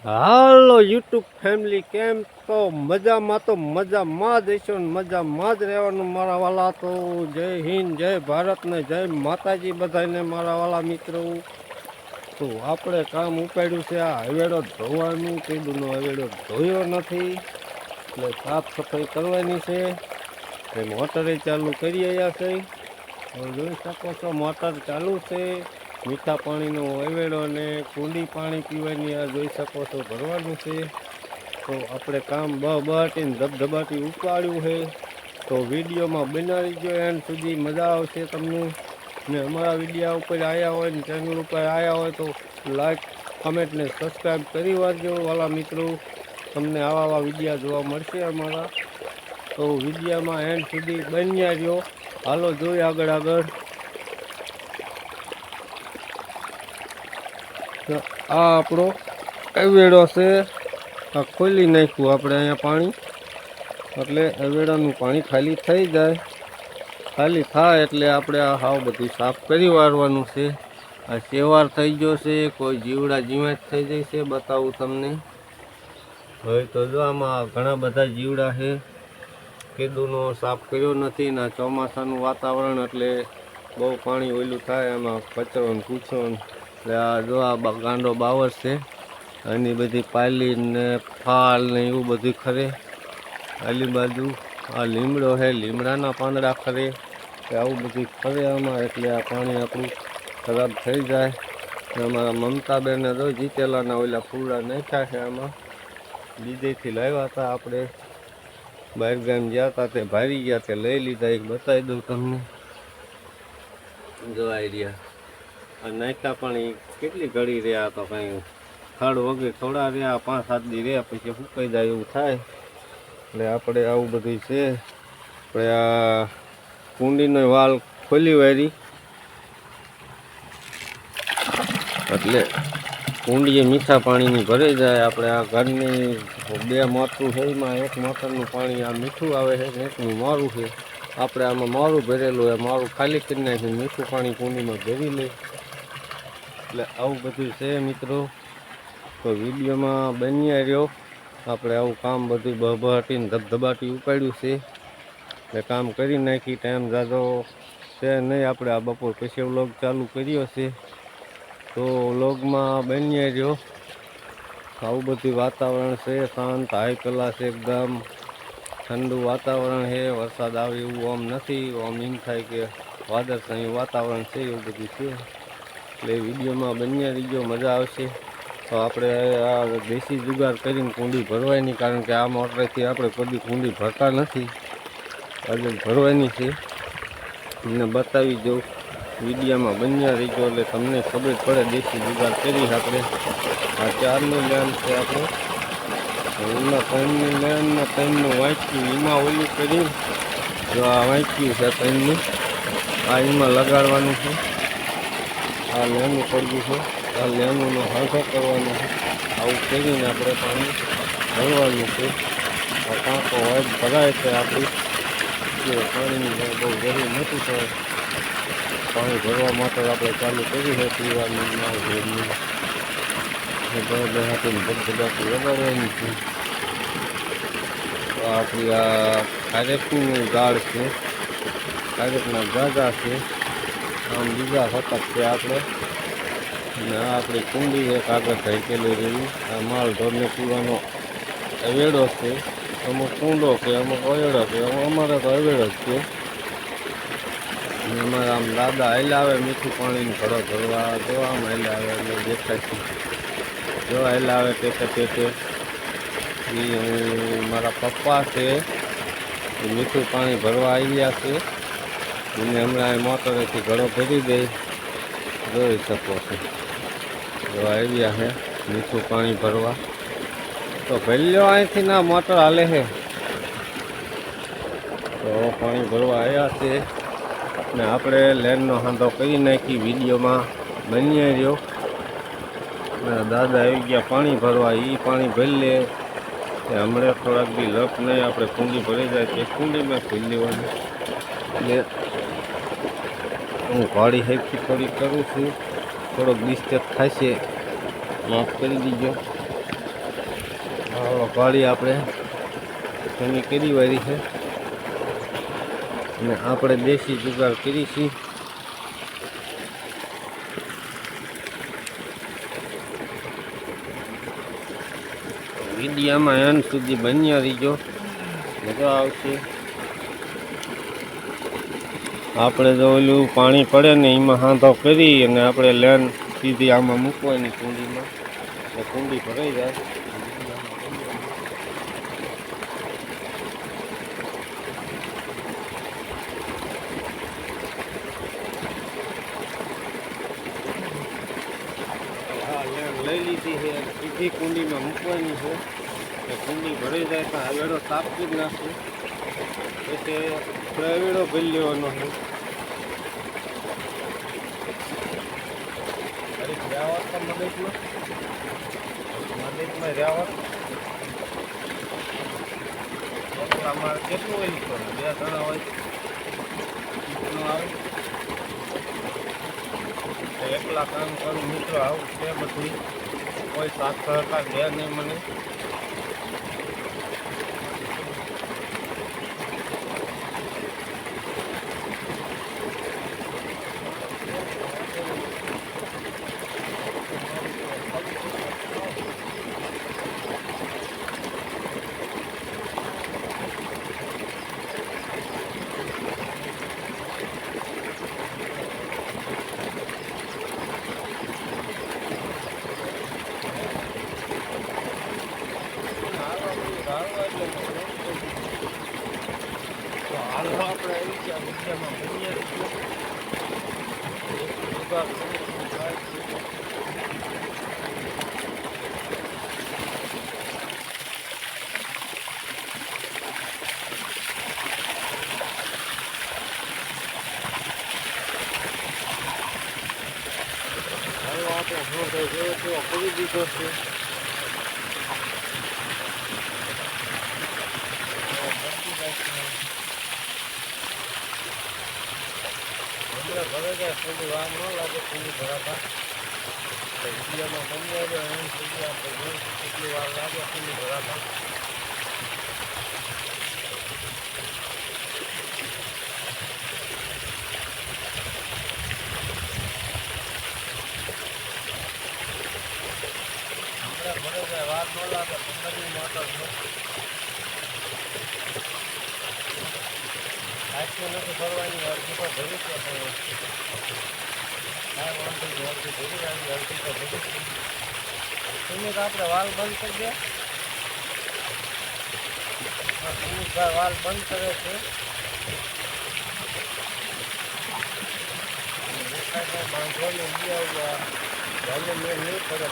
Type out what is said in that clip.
હાલો YouTube family, કેમ તો મજામાં? તો મજામાં જ હશો ને મજામાં જ રહેવાનું મારા વાલા. તો જય હિન્દ, જય ભારત ને જય માતાજી બધાને મારા વાલા મિત્રો. તો આપણે કામ ઉપાડ્યું છે આ હવેડો ધોવાનું. કીધુંનો હવેડો ધોયો નથી એટલે સાફ સફાઈ કરવાની છે. મોટરે ચાલુ કરી રહ્યા છે. જોઈ શકો છો મોટર ચાલુ છે. મીઠા પાણીનો હવેડો અને કુંડી પાણી પીવાની આ જોઈ શકો છો ભરવાનું છે. તો આપણે કામ બહાટીને ધબધબાટી ઉપાડ્યું છે. તો વિડીયોમાં બનાવી ગયો એન્ડ સુધી, મજા આવશે તમને. ને અમારા વિડીયો ઉપર આવ્યા હોય ને ચેનલ ઉપર આવ્યા હોય તો લાઈક, કમેન્ટ ને સબસ્ક્રાઈબ કરી વાળજો વાલા મિત્રો. તમને આવા વિડીયા જોવા મળશે અમારા. તો વિડીયોમાં એન્ડ સુધી બન્યા રહ્યો. હાલો જોઈએ આગળ. આ આપણો હવેડો છે. આ ખોલી નાખ્યું આપણે અહીંયા પાણી, એટલે હવેડાનું પાણી ખાલી થઈ જાય. ખાલી થાય એટલે આપણે આ હાવ બધું સાફ કરી વાળવાનું છે. આ સેવાર થઈ ગયો છે, કોઈ જીવડા જીવાત થઈ જાય છે. બતાવું તમને. હવે તો જો આમાં ઘણા બધા જીવડા છે. કીધુંનો સાફ કર્યો નથી ને ચોમાસાનું વાતાવરણ એટલે બહુ પાણી ઓલું થાય, એમાં કચરો ને કૂચો. એટલે આ જો આ ગાંડો બાવર છે, એની બધી પાયલી ને ફાલ ને એવું બધું ખરે. આલી બાજુ આ લીમડો છે, લીમડાના પાંદડા ખરે. આવું બધું ખરે આમાં, એટલે આ પાણી આપણું ખરાબ થઈ જાય. અમારા મમતાબેને તો જીતેલાના ઓલા ફૂલડા નાખ્યા છે આમાં. બીજેથી લાવ્યા હતા આપણે, બહાર ગામ ગયા હતા તે ભારી ગયા, તે લઈ લીધા. એક બતાવી દઉં તમને. જોવાઈ રહ્યા આ નાખ્યા પાણી કેટલી ઘડી રહ્યા તો કંઈ ખડ વગર થોડા રહ્યા, 5-7 દી રહ્યા પછી સુકાઈ જાય એવું થાય. એટલે આપણે આવું બધું છે. આપણે આ કુંડીનો વાલ ખોલી વાળી, એટલે કુંડીએ મીઠા પાણીની ભરાઈ જાય. આપણે આ ઘરની 2 મોટરું છે, એમાં એક મોટરનું પાણી આ મીઠું આવે છે ને એકનું મોરું છે. આપણે આમાં મોરું ભરેલું હોય, મોરું ખાલી કરી નાખીને મીઠું પાણી કુંડીમાં ભરી લઈ. એટલે આવું બધું છે મિત્રો. તો વિડીયોમાં બન્યા રહ્યો. આપણે આવું કામ બધું બહાટીને ધબધબાટી ઉપાડ્યું છે. એટલે કામ કરી નાખી. ટાઈમ ઝાઝો છે નહીં, આપણે આ બપોર પછી વ્લોગ ચાલુ કર્યો છે. તો વ્લોગમાં બન્યા રહ્યો. આવું બધું વાતાવરણ છે, શાંત હાઈ ક્લાસ એકદમ ઠંડુ વાતાવરણ છે. વરસાદ આવે એવું આમ નથી, આમ એમ થાય કે વાદળછાયું વાતાવરણ છે, એવું બધું છે. એટલે વિડીયોમાં બન્યા રહીજો, મજા આવશે. તો આપણે આ દેશી જુગાર કરીને કુંડી ભરવાની, કારણ કે આ મોટરેથી આપણે કદી કુંડી ભરતા નથી. આજે ભરવાની છે, તમને બતાવી દઉં. વિડીયોમાં બન્યા રહીજો એટલે તમને ખબર પડે. દેશી જુગાર કરી આપણે. આ 4ની લેન છે આપણે, એમાં 3ની લેન ને 3નું વાંચ્યું, એમાં ઓલું કરી જો આ વાંચ્યું છે 3નું, આ એમાં લગાડવાનું છે. આ લેનું પડ્યું છે, આ લેનુંનો હાંધો કરવાનો છે. આવું કરીને આપણે પાણી ભરવાનું છે. આ ટાંકો વાઇટ ભરાય છે આપણી, પાણીની બહુ જરૂર નથી. તો પાણી ભરવા માટે આપણે ચાલુ કરી છે પીવાનું ના ઘેરનું. આપીને ધબધબાટી લગાડવાની છે. તો આપણી આ ખારેકનું ઝાડ છે, ખારેકના ઝાઝા છે. આમ બીજા સતત છે આપણે. અને આ આપણી કુંડી એક આગળ ઢાંકેલી રહી. આ માલ ઢોરને પીવાનો હવેડો છે. અમુક કુંડો છે, અમુક હવેડો છે. અમારે તો હવેડો જ છે. અમારે આમ દાદા હેલા આવે મીઠું પાણીનું ઘડો ભરવા. જો આમ હેલા આવે એટલે દેખાય છે. જો હેલા આવે તે મારા પપ્પા છે, એ મીઠું પાણી ભરવા આવ્યા છે. એને હમણાં મોટરેથી ઘડો ભરી દે, જોઈ શકો છો. જો આવ્યા છે મીઠું પાણી ભરવા. તો ભલ્યો અહીંથી ના મોટર હાલે છે, તો પાણી ભરવા આવ્યા છે. ને આપણે લેનનો હાંધો કરી નાખી. વિડીયોમાં બન્યા રહ્યો. દાદા આવી ગયા પાણી ભરવા, એ પાણી ભરી લે. હમણાં થોડાક બી લપ નહીં, આપણે કુંડી ભરી જાય તે કુંડીમાં ભરી લેવાની. એટલે હું વાડી હેરથી થોડીક કરું છું. થોડોક ડિસ્ટર્બ થશે, માફ કરી દીજો. હાલો ગાડી આપણે એની કેરી વાળી છે અને આપણે દેશી જુગાર કરી છે. વિડીયામાં એન્ડ સુધી બન્યા રહીજો, મજા આવશે. આપણે જો ઓલું પાણી પડે ને એમાં હાંધો કરી અને આપણે લેન સીધી આમાં મૂકવાની કુંડીમાં, એટલે કુંડી ભરાઈ જાય. હા, લેન લઈ લીધી છે, સીધી કુંડીમાં મૂકવાની છે. કુંડી ભરાઈ જાય તો હવેડો તાપતી જ નાખશે, એટલે હવેડો ભરી લેવાનો છે. મગજમાં રહેવા અમારે કેટલું હોય છે, 2 જણા હોય આવે એકલા કામ કરું. મિત્રો આવું છે બધું, કોઈ સાથ સહકાર દે નહીં મને. હાલો આપણે આવી ગયા વિદ્યામાં બનીએ હાલો આપણે શું થઈ ગયો તો કરી દીધો છે. ભરે જાય થોડી વાર ન લાગે કુંડી ભરાતા. વિડીયોમાં બની આવ્યો એમ સુધી આપણે જોઈશું કેટલી વાર લાગે કુંડી ભરાતા. ભરે જાય વાર ન લાગે, 15ની મોટર છે. આટલું નથી ભરવાની, અડધી તો ભરી છે પણ અડધી ભરી જાય, અડધી તો ભરી છે. સુમિત આપણે વાલ બંધ કરી દે. સુમિતભાઈ વાલ બંધ કરે છે. બાંધવાની મેં નહીં પડે,